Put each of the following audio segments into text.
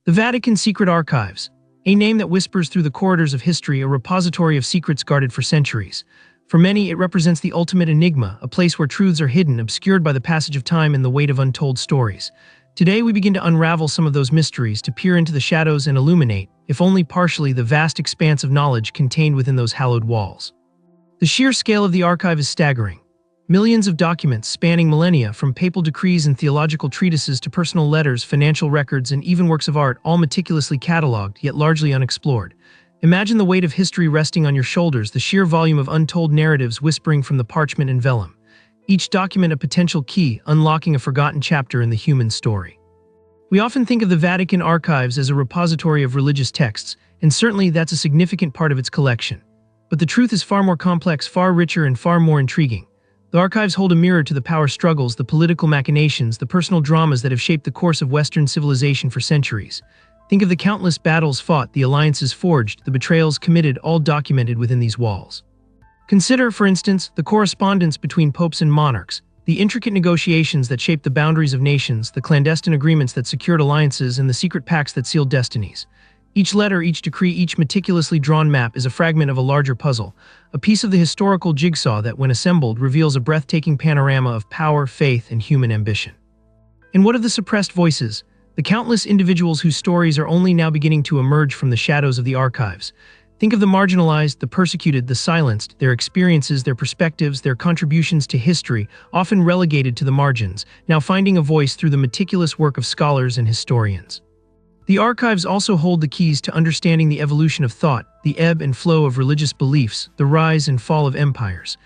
The Vatican Secret Archives, a name that whispers through the corridors of history, a repository of secrets guarded for centuries. For many, it represents the ultimate enigma, a place where truths are hidden, obscured by the passage of time and the weight of untold stories. Today, we begin to unravel some of those mysteries, to peer into the shadows and illuminate, if only partially, the vast expanse of knowledge contained within those hallowed walls. The sheer scale of the archive is staggering. Millions of documents spanning millennia, from papal decrees and theological treatises to personal letters, financial records, and even works of art, all meticulously catalogued, yet largely unexplored. Imagine the weight of history resting on your shoulders, the sheer volume of untold narratives whispering from the parchment and vellum. Each document a potential key, unlocking a forgotten chapter in the human story. We often think of the Vatican Archives as a repository of religious texts, and certainly that's a significant part of its collection. But the truth is far more complex, far richer, and far more intriguing. The archives hold a mirror to the power struggles, the political machinations, the personal dramas that have shaped the course of Western civilization for centuries. Think of the countless battles fought, the alliances forged, the betrayals committed, all documented within these walls. Consider, for instance, the correspondence between popes and monarchs, the intricate negotiations that shaped the boundaries of nations, the clandestine agreements that secured alliances, and the secret pacts that sealed destinies. Each letter, each decree, each meticulously drawn map is a fragment of a larger puzzle, a piece of the historical jigsaw that, when assembled, reveals a breathtaking panorama of power, faith, and human ambition. And what of the suppressed voices, the countless individuals whose stories are only now beginning to emerge from the shadows of the archives? Think of the marginalized, the persecuted, the silenced, their experiences, their perspectives, their contributions to history, often relegated to the margins, now finding a voice through the meticulous work of scholars and historians. The archives also hold the keys to understanding the evolution of thought, the ebb and flow of religious beliefs, the rise and fall of empires.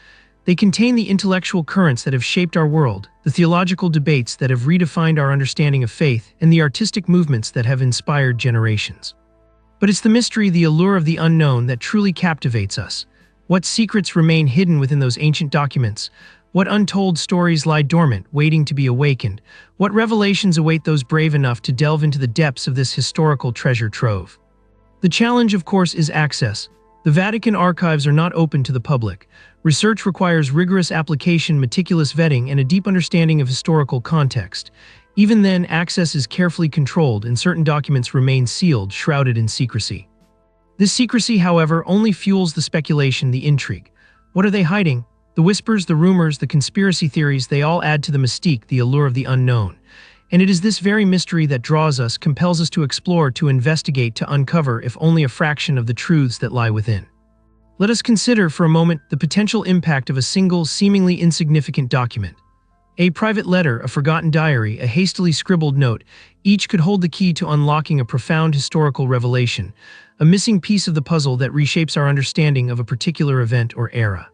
They contain the intellectual currents that have shaped our world, the theological debates that have redefined our understanding of faith, and the artistic movements that have inspired generations. But it's the mystery, the allure of the unknown, that truly captivates us. What secrets remain hidden within those ancient documents? What untold stories lie dormant, waiting to be awakened? What revelations await those brave enough to delve into the depths of this historical treasure trove? The challenge, of course, is access. The Vatican archives are not open to the public. Research requires rigorous application, meticulous vetting, and a deep understanding of historical context. Even then, access is carefully controlled, and certain documents remain sealed, shrouded in secrecy. This secrecy, however, only fuels the speculation, the intrigue. What are they hiding? The whispers, the rumors, the conspiracy theories, they all add to the mystique, the allure of the unknown. And it is this very mystery that draws us, compels us to explore, to investigate, to uncover, if only a fraction of the truths that lie within. Let us consider for a moment the potential impact of a single, seemingly insignificant document. A private letter, a forgotten diary, a hastily scribbled note, each could hold the key to unlocking a profound historical revelation, a missing piece of the puzzle that reshapes our understanding of a particular event or era.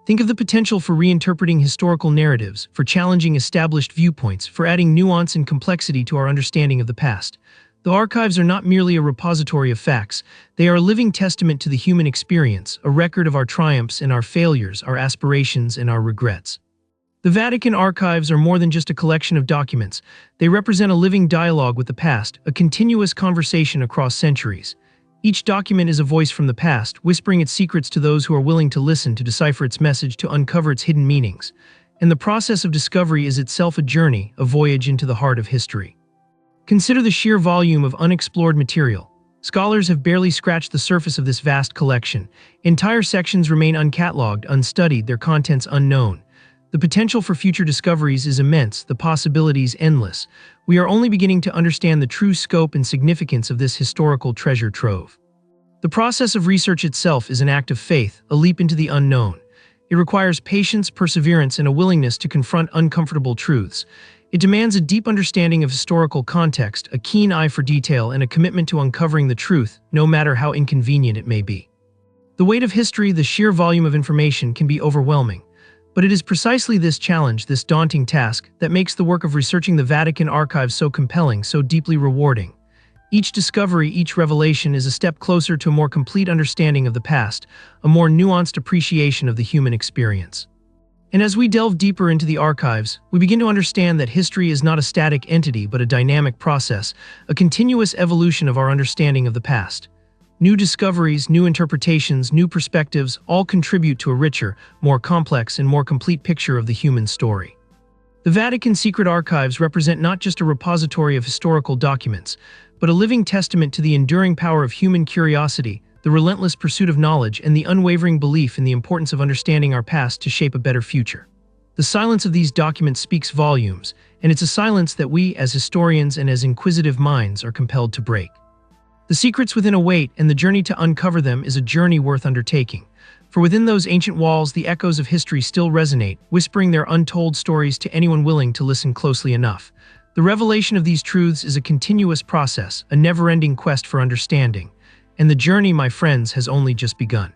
Think of the potential for reinterpreting historical narratives, for challenging established viewpoints, for adding nuance and complexity to our understanding of the past. The archives are not merely a repository of facts, they are a living testament to the human experience, a record of our triumphs and our failures, our aspirations and our regrets. The Vatican archives are more than just a collection of documents. They represent a living dialogue with the past, a continuous conversation across centuries. Each document is a voice from the past, whispering its secrets to those who are willing to listen, to decipher its message, to uncover its hidden meanings. And the process of discovery is itself a journey, a voyage into the heart of history. Consider the sheer volume of unexplored material. Scholars have barely scratched the surface of this vast collection. Entire sections remain uncatalogued, unstudied, their contents unknown. The potential for future discoveries is immense, the possibilities endless. We are only beginning to understand the true scope and significance of this historical treasure trove. The process of research itself is an act of faith, a leap into the unknown. It requires patience, perseverance, and a willingness to confront uncomfortable truths. It demands a deep understanding of historical context, a keen eye for detail, and a commitment to uncovering the truth, no matter how inconvenient it may be. The weight of history, the sheer volume of information can be overwhelming. But it is precisely this challenge, this daunting task, that makes the work of researching the Vatican archives so compelling, so deeply rewarding. Each discovery, each revelation is a step closer to a more complete understanding of the past, a more nuanced appreciation of the human experience. And as we delve deeper into the archives, we begin to understand that history is not a static entity but a dynamic process, a continuous evolution of our understanding of the past. New discoveries, new interpretations, new perspectives all contribute to a richer, more complex, and more complete picture of the human story. The Vatican Secret Archives represent not just a repository of historical documents, but a living testament to the enduring power of human curiosity, the relentless pursuit of knowledge, and the unwavering belief in the importance of understanding our past to shape a better future. The silence of these documents speaks volumes, and it's a silence that we, as historians and as inquisitive minds, are compelled to break. The secrets within await, and the journey to uncover them is a journey worth undertaking. For within those ancient walls, the echoes of history still resonate, whispering their untold stories to anyone willing to listen closely enough. The revelation of these truths is a continuous process, a never-ending quest for understanding. And the journey, my friends, has only just begun.